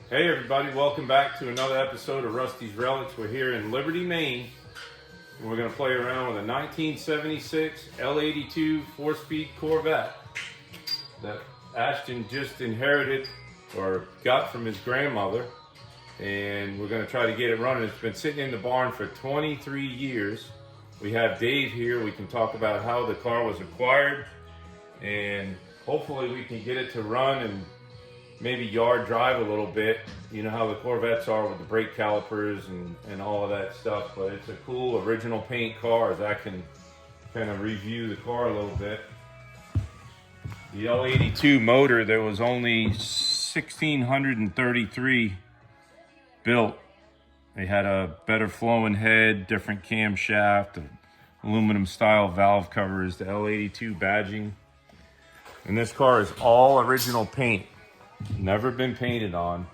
Hey everybody, welcome back to another episode of Rusty's Relics. We're here in Liberty, Maine. And we're going to play around with a 1976 L82 4-speed Corvette that Ashton just inherited or got from his grandmother. And we're going to try to get it running. It's been sitting in the barn for 23 years. We have Dave here. We can talk about how the car was acquired. And hopefully we can get it to run and maybe yard drive a little bit. You know how the Corvettes are with the brake calipers and all of that stuff, but it's a cool original paint car as I can kind of review the car a little bit. The L82 motor, there was only 1,633 built. They had a better flowing head, different camshaft, aluminum style valve covers, the L82 badging. And this car is all original paint. Never been painted on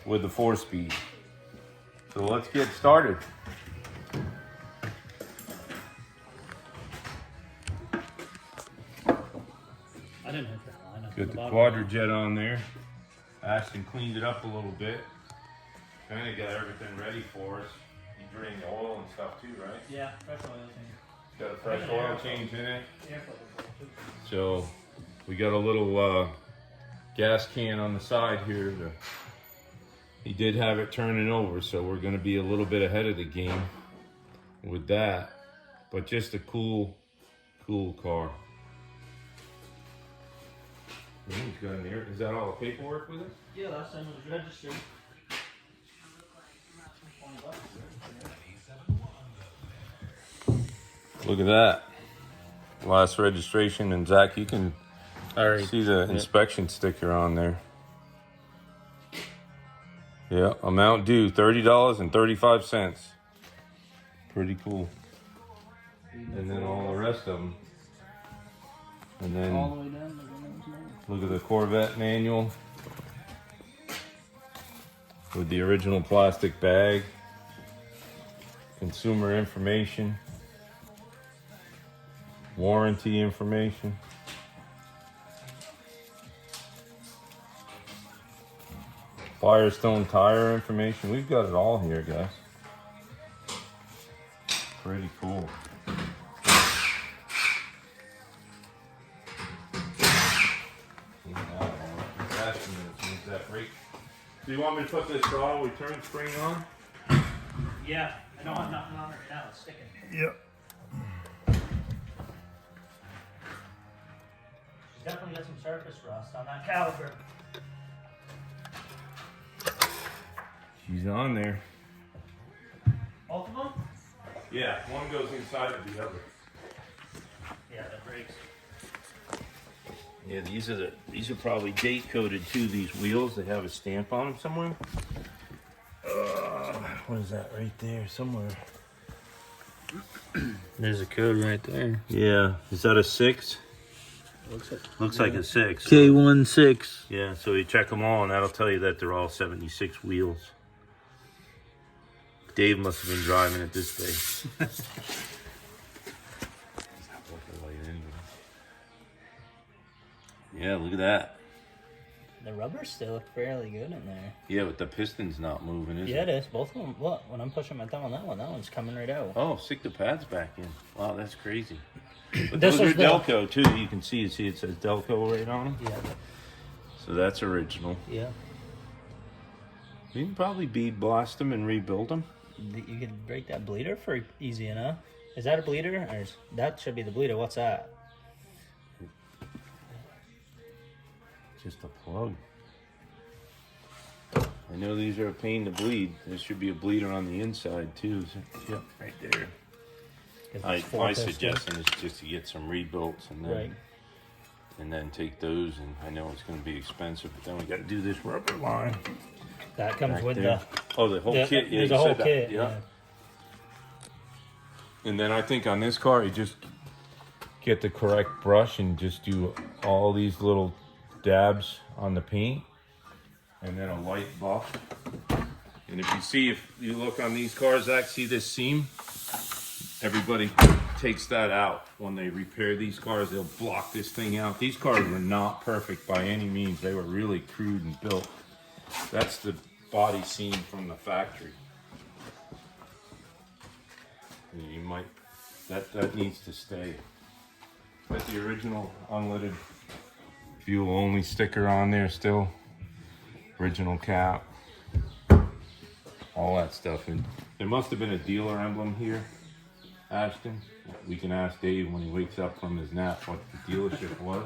with the 4-speed. So let's get started. I didn't hit that line up. Got the quadra-jet on there. Ashton cleaned it up a little bit. Kind of got everything ready for us. You drain the oil and stuff too, right? Yeah, fresh oil change. It's got a fresh oil change in it. Yeah, So we got a little gas can on the side here. He did have it turning over, so we're going to be a little bit ahead of the game with that. But just a cool car. He's got an ear. Is that all the paperwork with it? Yeah, last time it was registered. Look at that. Last registration, and Zach, you can see the inspection sticker on there. Yeah, amount due, $30.35. Pretty cool. And then all the rest of them. And then All the way down. look at the Corvette manual with the original plastic bag. Consumer information. Warranty information. Firestone tire information. We've got it all here, guys. Pretty cool. Do you want me to put this throttle return spring on? Yeah, I don't have nothing on it now. It's sticking. Yep. She's definitely got some surface rust on that caliper. She's on there. Both of them? Yeah, one goes inside of the other. Yeah, the brakes. Yeah, these are probably date coded too. These wheels, they have a stamp on them somewhere. What is that right there? Somewhere. There's a code right there. Yeah, is that a 6? Looks like a 6. K16. Yeah, so you check them all, and that'll tell you that they're all 76 wheels. Dave must have been driving it this day. Yeah, look at that. The rubbers still look fairly good in there. Yeah, but the piston's not moving, is it? Yeah, it is. Both of them. Look, when I'm pushing my thumb on that one's coming right out. Oh, stick the pads back in. Wow, that's crazy. But This those are is the- Delco too. You can see it says Delco right on them. Yeah. So that's original. Yeah. You can probably bead blast them and rebuild them. You could break that bleeder for easy enough. Is that a bleeder? Or that should be the bleeder. What's that? Just a plug. I know these are a pain to bleed. There should be a bleeder on the inside too. Yep, right there. My suggestion is just to get some rebuilts and then take those. And I know it's going to be expensive, but then we got to do this rubber line. That comes with there. The whole kit. Yeah, there's you a whole said that. kit. Yeah. And then I think on this car, you just get the correct brush and just do all these little dabs on the paint, and then a light buff. And if you look on these cars, Zach, see this seam? Everybody takes that out. When they repair these cars, they'll block this thing out. These cars were not perfect by any means. They were really crude and built. That's the body seen from the factory. You might, that needs to stay. Got the original unleaded fuel only sticker on there still. Original cap. All that stuff. And there must have been a dealer emblem here, Ashton. We can ask Dave when he wakes up from his nap what the dealership was.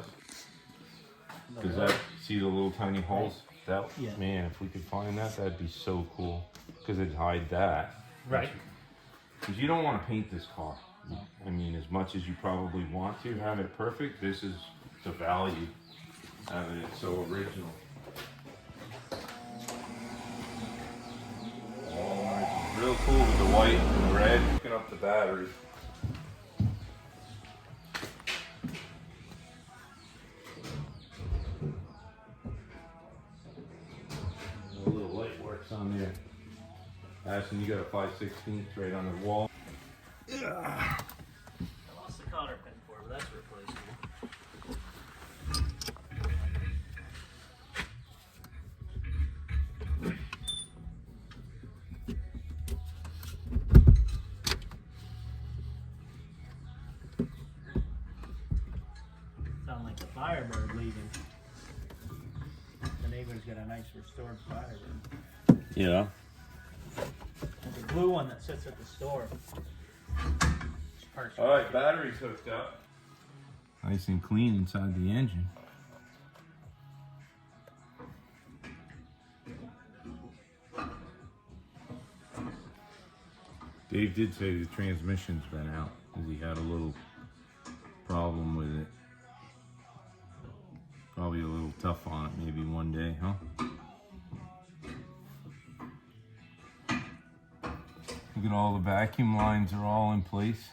Does that, see the little tiny holes? That, yeah. Man, if we could find that, that'd be so cool. Because it'd hide that. Right. Because you don't want to paint this car. I mean, as much as you probably want to have it perfect, this is the value having it so original. Oh, real cool with the white and the red. Looking up the battery. A little light works on there. Ashton, you got a 5/16 right on the wall. I lost the cotter pin for it, but that's replaceable. Sound like the Firebird leaving. The neighbor's got a nice restored Firebird. Yeah. The blue one that sits at the store. All right, battery's hooked up. Nice and clean inside the engine. Dave did say the transmission's been out because he had a little problem with it. Probably a little tough on it maybe one day, huh? Look at all the vacuum lines are all in place.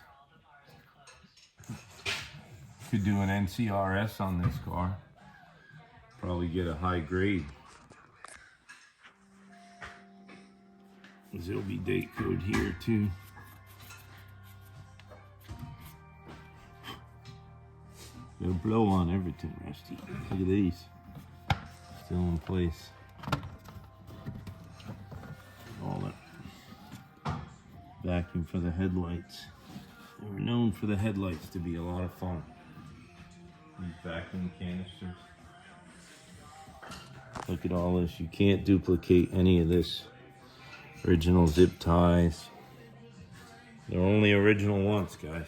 Could do an NCRS on this car. Probably get a high grade. There'll be date code here too. Got a blow on everything, Rusty. Look at these. Still in place. All that vacuum for the headlights. They were known for the headlights to be a lot of fun. These vacuum canisters. Look at all this. You can't duplicate any of this. Original zip ties. They're only original once, guys.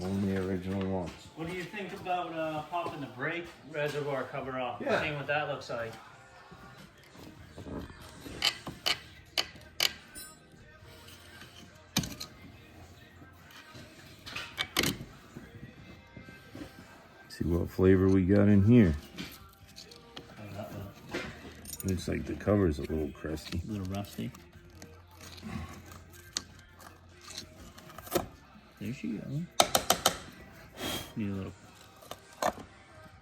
Only original once. What do you think about popping the brake reservoir cover off? Yeah. Seeing what that looks like. See what flavor we got in here. Oh, that one. Looks like the cover's a little crusty. A little rusty. There she goes. Need a little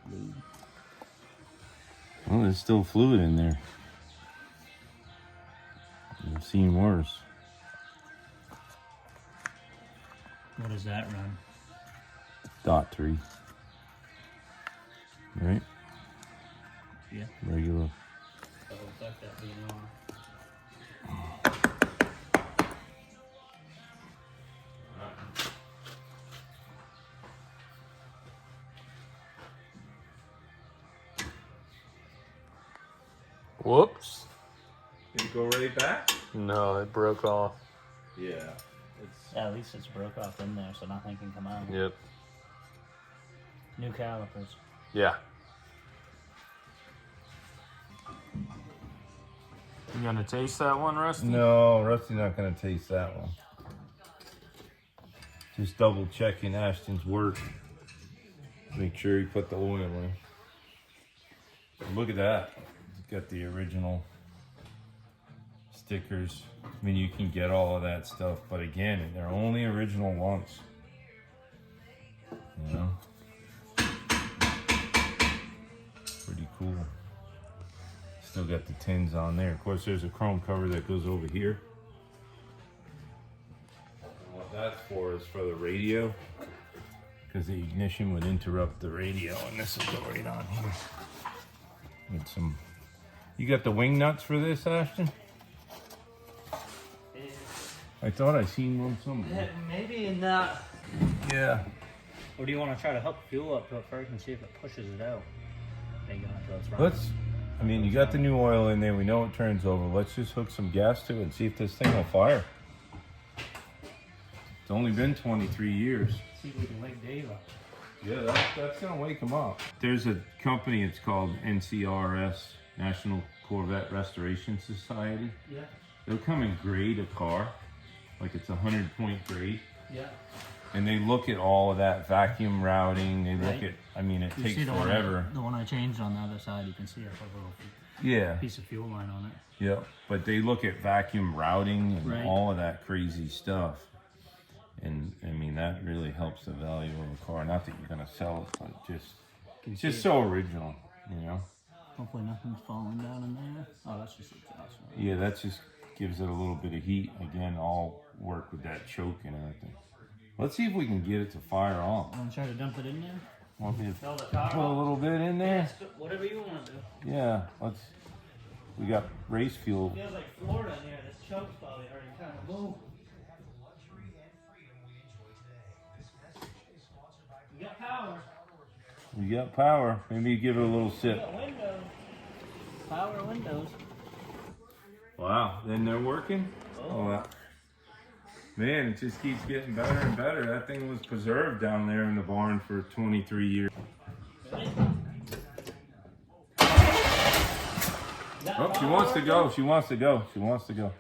lube. Oh, there's still fluid in there. I've seen worse. What does that run? .3. Right? Yeah. Regular. Double check that being on. Whoops. Did it go right back? No, it broke off. Yeah. Yeah, at least it's broke off in there so nothing can come out. Yep. New calipers. Yeah. You gonna taste that one, Rusty? No, Rusty's not gonna taste that one. Just double checking Ashton's work. Make sure he put the oil in. Look at that. It's got the original stickers. I mean, you can get all of that stuff, but again, they're only original once. You know? Pretty cool. Still got the tins on there. Of course, there's a chrome cover that goes over here. And what that's for is for the radio, because the ignition would interrupt the radio, and this will go right on here with some You got the wing nuts for this, Ashton? I thought I seen one somewhere. Maybe in that. Yeah. Or do you want to try to hook fuel up to it first and see if it pushes it out? Then go until it's Let's. I mean, you got the new oil in there. We know it turns over. Let's just hook some gas to it and see if this thing will fire. It's only been 23 years. See if we can wake Dave up. Yeah, that's gonna wake him up. There's a company. It's called NCRS, National Corvette Restoration Society. Yeah. They'll come and grade a car, like it's a 100-point grade. Yeah. And they look at all of that vacuum routing. They look at. I mean, it takes forever. The one I changed on the other side, you can see a little Yeah. piece of fuel line on it. Yeah, but they look at vacuum routing and all of that crazy stuff. And I mean, that really helps the value of a car. Not that you're gonna sell it, but it's just so original, you know? Hopefully nothing's falling down in there. Oh, that's just exhaust. Yeah, that just gives it a little bit of heat. Again, all work with that choke and everything. Let's see if we can get it to fire on. Want to try to dump it in there? Want me to Fill the put car a little bit in there? Whatever you want to do. Yeah, let's. We got race fuel. Feels like Florida in here. This choke's probably already kind of moved. You got power. We got power. Maybe you give it a little sip. You got windows. Power windows. Wow, then they're working? Oh. Wow. Man, it just keeps getting better and better. That thing was preserved down there in the barn for 23 years. Oh, she wants to go. She wants to go. She wants to go.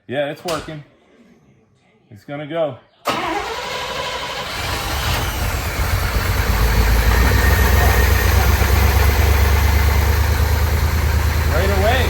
Yeah, it's working. It's gonna go. Right away.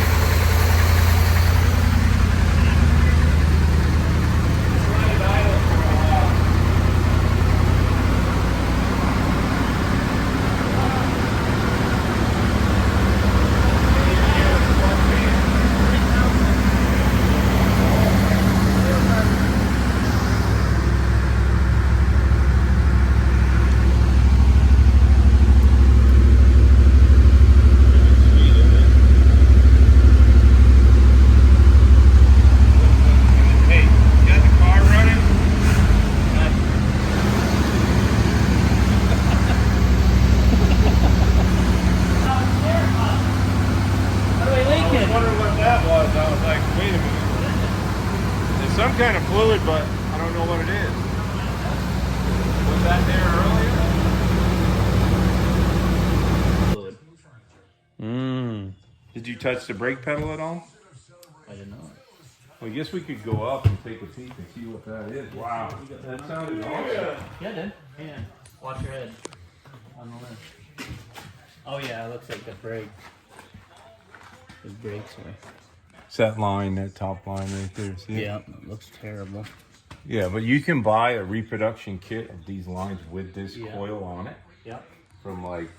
Some kind of fluid, but I don't know what it is. Was that there earlier? Fluid. Did you touch the brake pedal at all? I didn't know. Well, I guess we could go up and take a peek and see what that is. Wow, that sounded awesome. Yeah, dude. Yeah. Watch your head on the left. Oh yeah, it looks like the brake. The brakes are. It's that line, that top line right there. See it? Yeah, it looks terrible. Yeah, but you can buy a reproduction kit of these lines with this coil on it. Yep. From like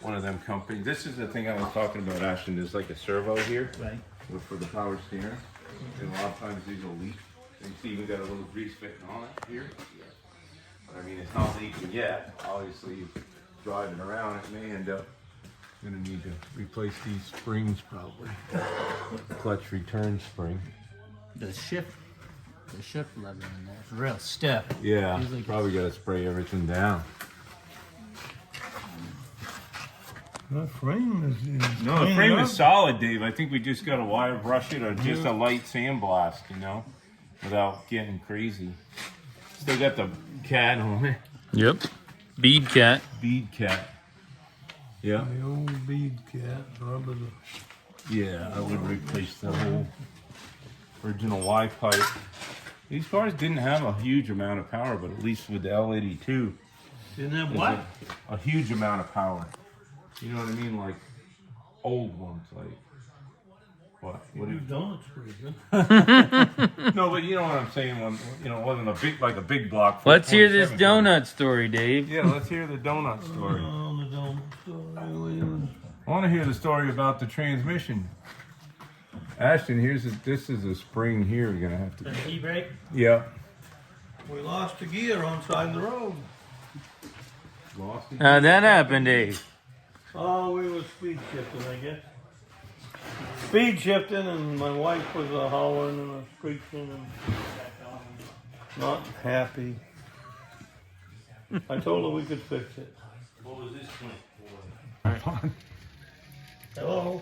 one of them companies. This is the thing I was talking about, Ashton. There's like a servo here. Right. For the power steering. And a lot of times these will leak. You see we got a little grease fitting on it here. But I mean, it's not leaking yet. Obviously, driving around, it may end up gonna need to replace these springs probably. The clutch return spring. The shift lever in there is real stiff. Yeah, Usually probably gotta spray everything down. The frame is No, the frame is solid, Dave. I think we just gotta wire brush it or just a light sandblast, you know, without getting crazy. Still got the cat on it. Yep. Bead cat. Bead cat. Yeah. the old bead cat, rubber. Yeah, I would replace the whole original Y pipe. These cars didn't have a huge amount of power, but at least with the L82, Didn't have what? a huge amount of power. You know what I mean? Like old ones, like what? What do You you? donuts pretty good. No, but you know what I'm saying. When it wasn't a big like a big block. Let's hear this 27 donut story, Dave. Yeah, let's hear the donut story. Oh, the donut story. I want to hear the story about the transmission. Ashton, this is a spring here. You're gonna have to. The e-brake. Yeah. We lost a gear on side of the road. Lost it? How'd that happen, Dave? Oh, we were speed shifting, I guess. speed shifting, and my wife was hollering and screeching and not happy. I told her we could fix it. What was this one for? Hello?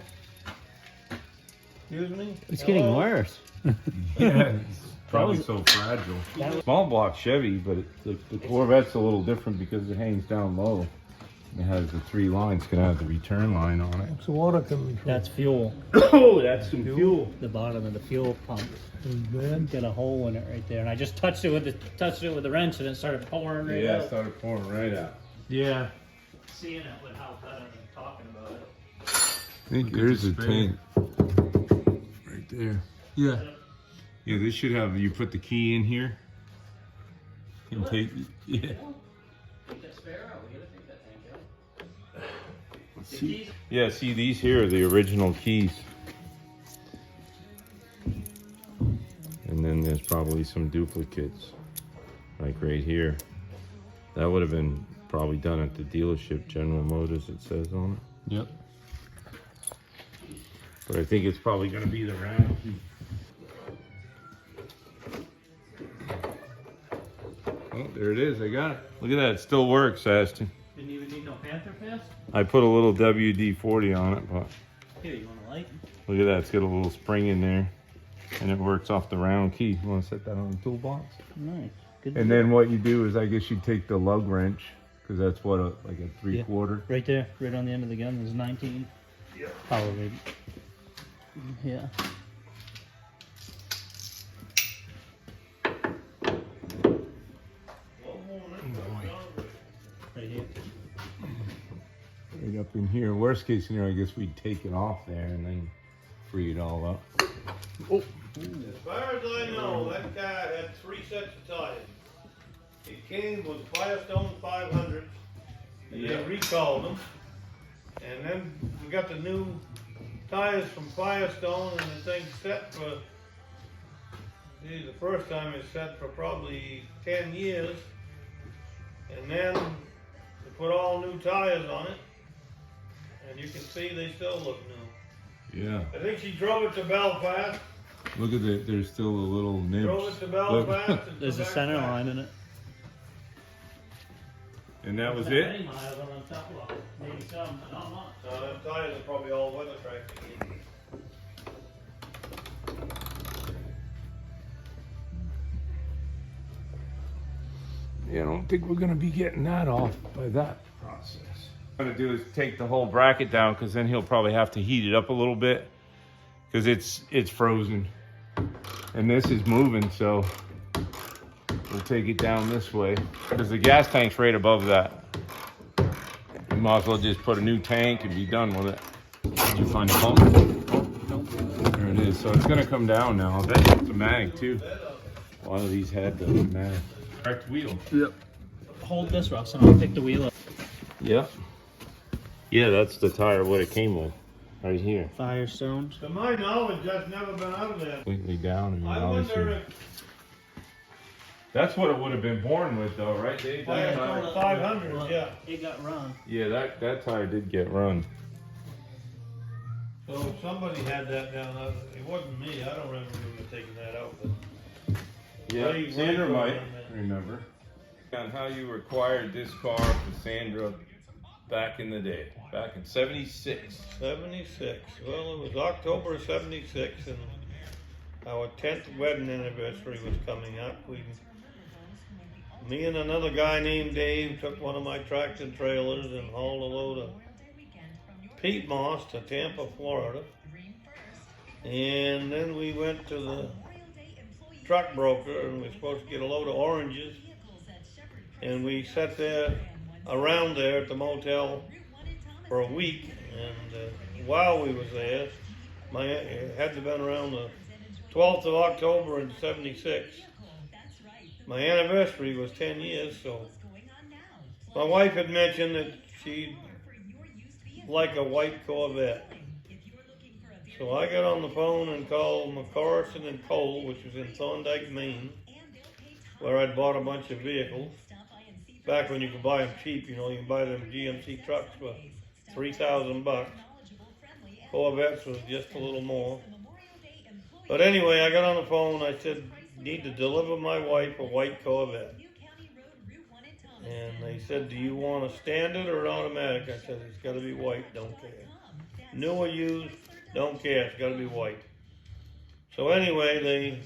Excuse me? It's getting worse. Yeah, it's probably so fragile. Small block Chevy, but the Corvette's a little different because it hangs down low. It has the 3 lines, gonna have the return line on it. It's water coming from. That's fuel. Oh, that's some fuel. The bottom of the fuel pump. bad. Got a hole in it right there, and I just touched it with the wrench, and it started pouring right Yeah, out. it started pouring right out. Yeah. Seeing it with how bad I'm talking about it. I think there's a tank right there. Yeah. Yeah, this should have, you put the key in here. And take, yeah. Take that spare out. We gotta take that tank out. See, yeah, see, these here are the original keys. And then there's probably some duplicates, like right here. That would have been probably done at the dealership, General Motors, it says on it. Yep. But I think it's probably going to be the round key. Oh, there it is. I got it. Look at that. It still works, Ashton. Didn't even need no Panther pass? I put a little WD-40 on it, but Here, you want a light? look at that. It's got a little spring in there. And it works off the round key. You want to set that on the toolbox? Nice. Good. And then what you do is, I guess you take the lug wrench, because that's what, like a 3/4. Right there, right on the end of the gun, there's 19. Yeah. Probably. Yeah. Right here. Right up in here. Worst case scenario, I guess we'd take it off there and then free it all up. As far as I know, that car had 3 sets of tires. It came with Firestone 500s, and they recalled them. And then we got the new tires from Firestone, and the thing's set for, the first time it's set for probably 10 years. And then we put all new tires on it, and you can see they still look new. Yeah. I think she drove it to Belfast. Look at it. There's still a little nibs. Drove it to Belfast. and There's a back center back. line in it. And that was Not it? many miles on top of it. Maybe some, but not much. Them tires are probably all weather tracked again. Yeah, I don't think we're gonna be getting that off by that process. What I'm gonna do is take the whole bracket down, because then he'll probably have to heat it up a little bit, because it's frozen. And this is moving, so we'll take it down this way, because the gas tank's right above that. You might as well just put a new tank and be done with it. Did you find the pump? There it is. So it's gonna come down now. That's a mag too. A lot of these had the mag. Correct wheel. Yep. Hold this, Russ, and I'll pick the wheel up. Yep. Yeah, that's the tire what it came with, right here. Firestone. To my knowledge, that's never been out of there. Completely down. And I obviously- wonder if That's what it would have been born with, though, right, Dave? That tire- Firestone 500, yeah. It got run. Yeah, that tire did get run. So somebody had that down. It wasn't me. I don't remember taking that out. But Yeah, Ray- Sandra Ray might put it on there. remember. On how you acquired this car for Sandra back in the day, back in '76. 76. Well, it was October of 76, and our 10th wedding anniversary was coming up. Me and another guy named Dave took one of my tractor trailers and hauled a load of peat moss to Tampa, Florida. And then we went to the truck broker, and we were supposed to get a load of oranges. And we sat there, around there at the motel for a week. And while we was there, it had to have been around the 12th of October in 76. My anniversary was 10 years, so my wife had mentioned that she'd like a white Corvette. So I got on the phone and called McCorson and Cole, which was in Thorndike, Maine, where I'd bought a bunch of vehicles. Back when you could buy them cheap, you can buy them GMC trucks for $3,000. Corvettes was just a little more. But anyway, I got on the phone. I said, need to deliver my wife a white Corvette. And they said, do you want a standard or an automatic? I said, it's got to be white, don't care. New or used, don't care, it's got to be white. So anyway,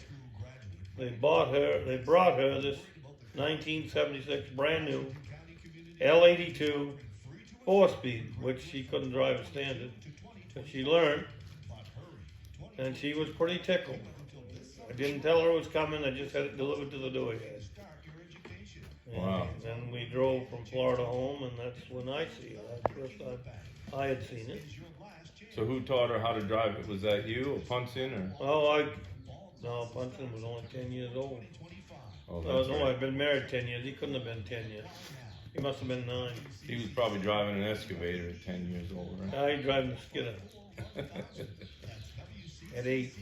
they brought her this 1976 brand new L82 4-speed, which she couldn't drive a standard, but she learned, and she was pretty tickled. I didn't tell her it was coming, I just had it delivered to the door yet. Wow. And then we drove from Florida home, and that's when I see it. That's the first time I had seen it. So who taught her how to drive it? Was that you or Punson or? No, Punson was only 10 years old. Oh, that's No, right. I've been married 10 years. He couldn't have been 10 yet. He must have been 9. He was probably driving an excavator at 10 years old, right? He's driving a skidder at 8.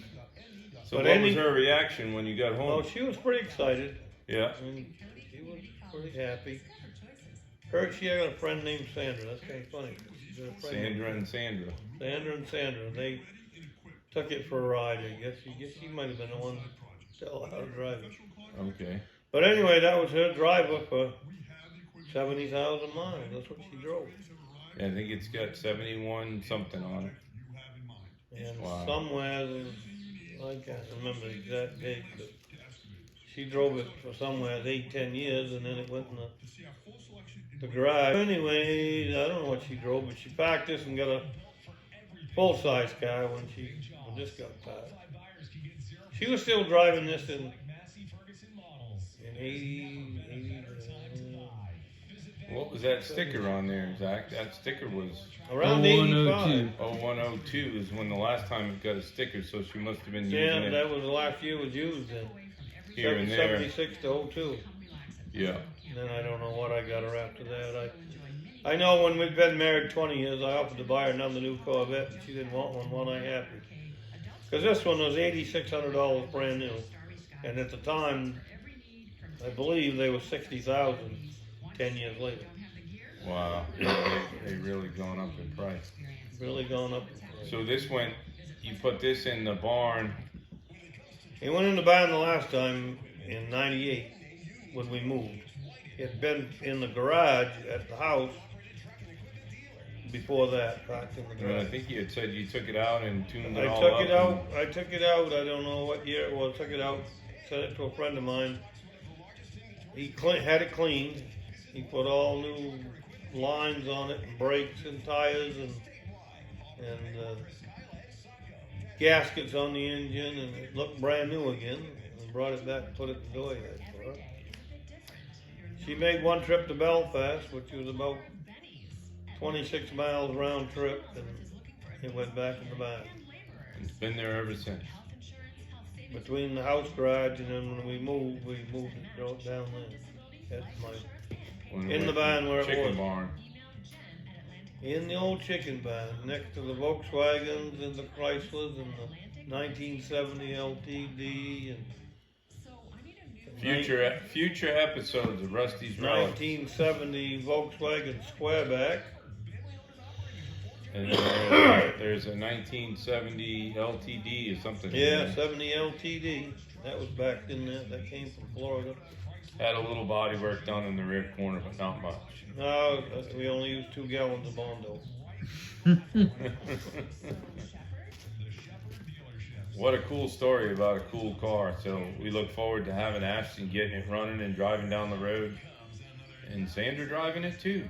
So But what was her reaction when you got home? Oh, she was pretty excited. Yeah. And she was pretty happy. She had a friend named Sandra. That's kind of funny. She's got a friend named Sandra. Sandra and Sandra. They took it for a ride, I guess. She might have been the one to tell her how to drive it. Okay. But anyway, that was her driver for 70,000 miles. That's what she drove. Yeah, I think it's got 71 something on it. And Wow. somewhere, I can't remember the exact date, but she drove it for somewhere 8-10 years, and then it went in the garage. Anyway, I don't know what she drove, but she packed this and got a full-size car when this got packed. She was still driving this in 80. What was that sticker on there, Zach? That sticker was Around 85. 0102 is when the last time it got a sticker, so she must have been using Yeah, it that was the last year it was used in. here and there. 76 to 02. Yeah. Then I don't know what I got her after that. I know when we've been married 20 years, I offered to buy her another new Corvette, and she didn't want one. Well, I had to. Because this one was $8,600 brand new. And at the time, I believe they were $60,000 10 years later. Wow. They really gone up in price. Really gone up. So you put this in the barn. It went in the barn the last time in 98 when we moved. It had been in the garage at the house before that, packed in the And I garage. think you had said you took it out and tuned it I all took up. it out. I took it out. I don't know what year it was. Took it out. Sent it to a friend of mine. He had it cleaned. He put all new lines on it, and brakes and tires, and gaskets on the engine, and it looked brand new again. And brought it back and put it in the door yet for her. She made one trip to Belfast, which was about 26 miles round trip, and it went back in the barn. It's been there ever since. Between the house garage and then when we moved it down there. That's in the barn where it chicken was. barn. In the old chicken barn, next to the Volkswagens and the Chryslers and the 1970 LTD and Future episodes of Rusty's Relics. 1970 Volkswagen Squareback. And there's a 1970 LTD or something. Yeah, 70 LTD. That was back in there. That came from Florida. Had a little body work done in the rear corner, but not much. No, we only used 2 gallons of Bondo. What a cool story about a cool car. So we look forward to having Ashton getting it running and driving down the road. And Sandra driving it too.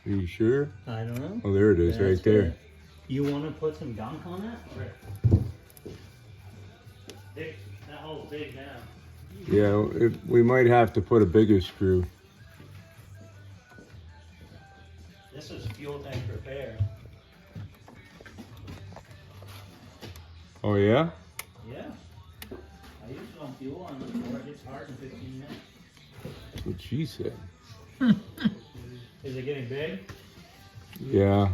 Are you sure? I don't know. Oh, there it is, That's right there. good. You want to put some gunk on that? Big, that hole's big now. Yeah, we might have to put a bigger screw. This is fuel tank repair. Oh, yeah? Yeah. I use it on fuel on the floor. It gets hard in 15 minutes. That's what she said. Is it getting big? Yeah.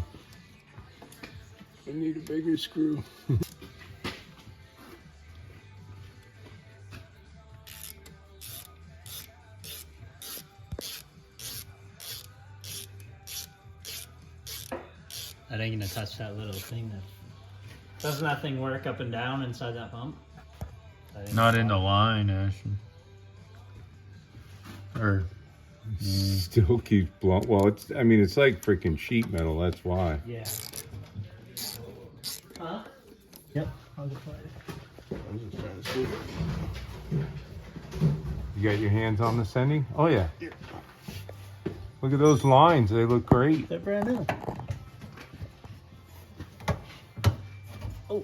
I need a bigger screw. That ain't gonna touch that little thing. Doesn't that thing work up and down inside that pump? Not in the line, Ashton. Or Still keeps blowing. Well, it's. I mean, it's like freaking sheet metal. That's why. Yeah. Huh? Yep. I'll just play it. I'm just trying to see it. You got your hands on the sending? Oh yeah. Look at those lines. They look great. They're brand new. Oh.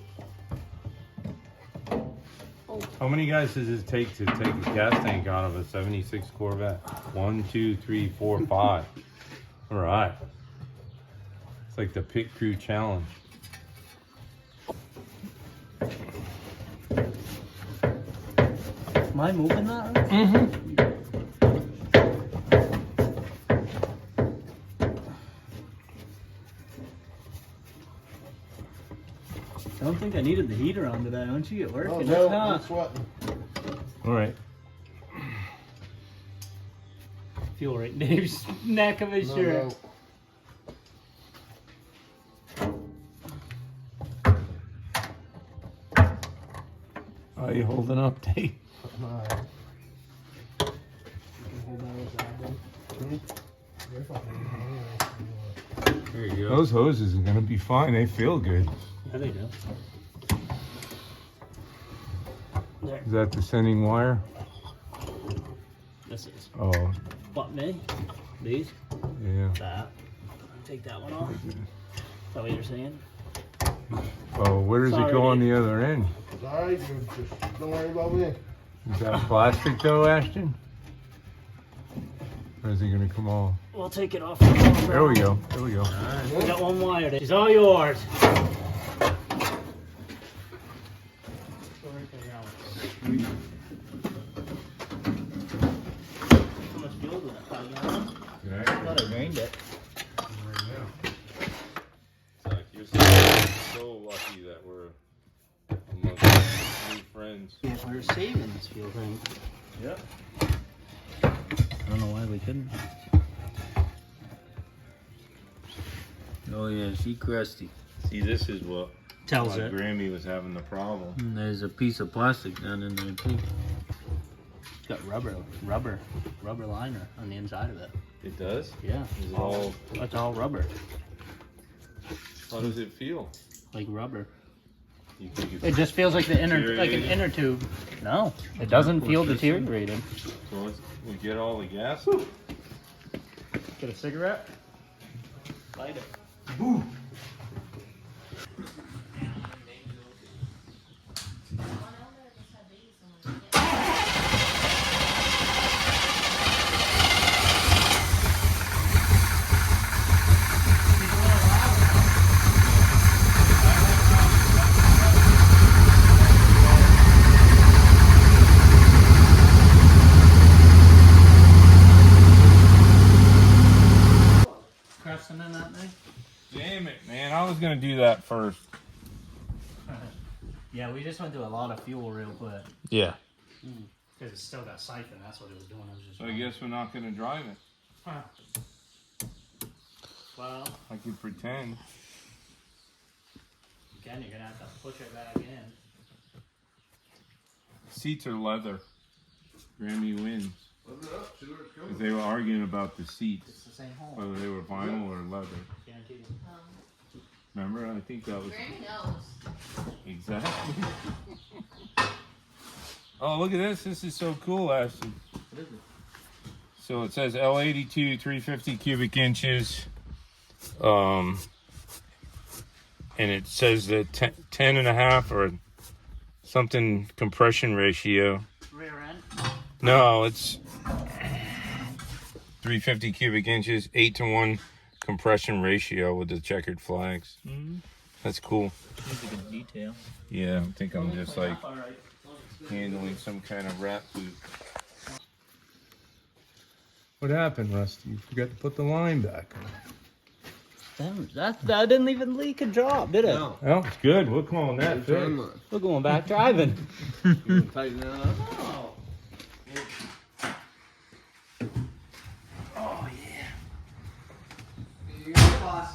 How many guys does it take to take a gas tank out of a 76 Corvette? 1, 2, 3, 4, 5. All right. It's like the pit crew challenge. Am I moving that? Right? Mm-hmm. I don't think I needed the heater on today. Don't you get work? Oh, It's no, hot. I'm sweating. All right. Feel right Dave's neck of his shirt. How you holding up, Dave? There you go. Those hoses are gonna be fine. They feel good. Yeah, they do. There. Is that the sending wire? This is. Oh, What, me? These? yeah. That. Take that one off. Is that what you're saying? Oh, where does it go on the other end? Sorry, dude. Just don't worry about me. Is that plastic though, Ashton? Or is it gonna come off? We'll take it off. There we go. There we go. We got one wire. It's all yours. How much fuel did that probably have? I thought I drained it. It's like you're so lucky that we're amongst new friends. Yeah, we're saving this fuel thing. Yep. I don't know why we couldn't. oh yeah, she crusty. See, this is what Tells why it. Grammy was having the problem. And there's a piece of plastic down in there too. It's got rubber liner on the inside of it. It does? Yeah. Is it all? It's all rubber. How does it feel? Like rubber. You think it's It just feels like the inner, like an deteriorated? inner tube. No, it doesn't feel deteriorated. So we get all the gas? Get a cigarette. Light it. Pressing in that thing. Damn it, man. I was going to do that first. Yeah, we just went through a lot of fuel real quick. Yeah. Because it's still got siphon. That's what it was doing. It was just. So I guess we're not going to drive it. Huh. Well, I could pretend. again, you're gonna have to push it back in. Seats are leather. Grammy wins. Look it up, see where it's 'Cause going. they were arguing about the seats, It's the same hole. whether they were vinyl or leather. Guaranteed. Remember? I think that was Grammy knows. exactly. Oh, look at this. This is so cool, Ashton. What is it? So it says L82 350 cubic inches. And it says the 10 and a half or something compression ratio. Rear end. No, it's 350 cubic inches, 8-to-1 compression ratio with the checkered flags. That's cool. Needs a good detail. Yeah, I think I'm just like All right. handling some kind of rat food. What happened, Rusty? You forgot to put the line back on. That didn't even leak a drop, did it? No. Well, it's good. We're calling that fit. We're going back driving. Tighten that up. Oh. Oh yeah. You got the boss.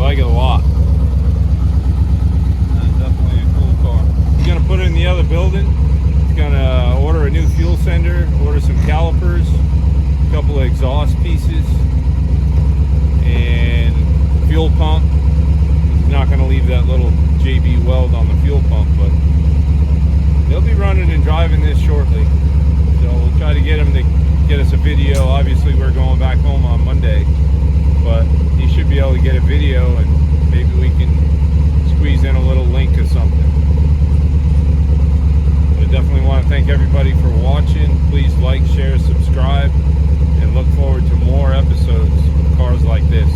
like it a lot. That's definitely a cool car. He's gonna put it in the other building. He's gonna order a new fuel sender, order some calipers, a couple of exhaust pieces, and fuel pump. He's not gonna leave that little JB weld on the fuel pump, but they'll be running and driving this shortly. So we'll try to get him to get us a video. Obviously we're going back home on Monday, but he should be able to get a video and maybe we can squeeze in a little link or something. But I definitely want to thank everybody for watching. Please like, share, subscribe, and look forward to more episodes of cars like this.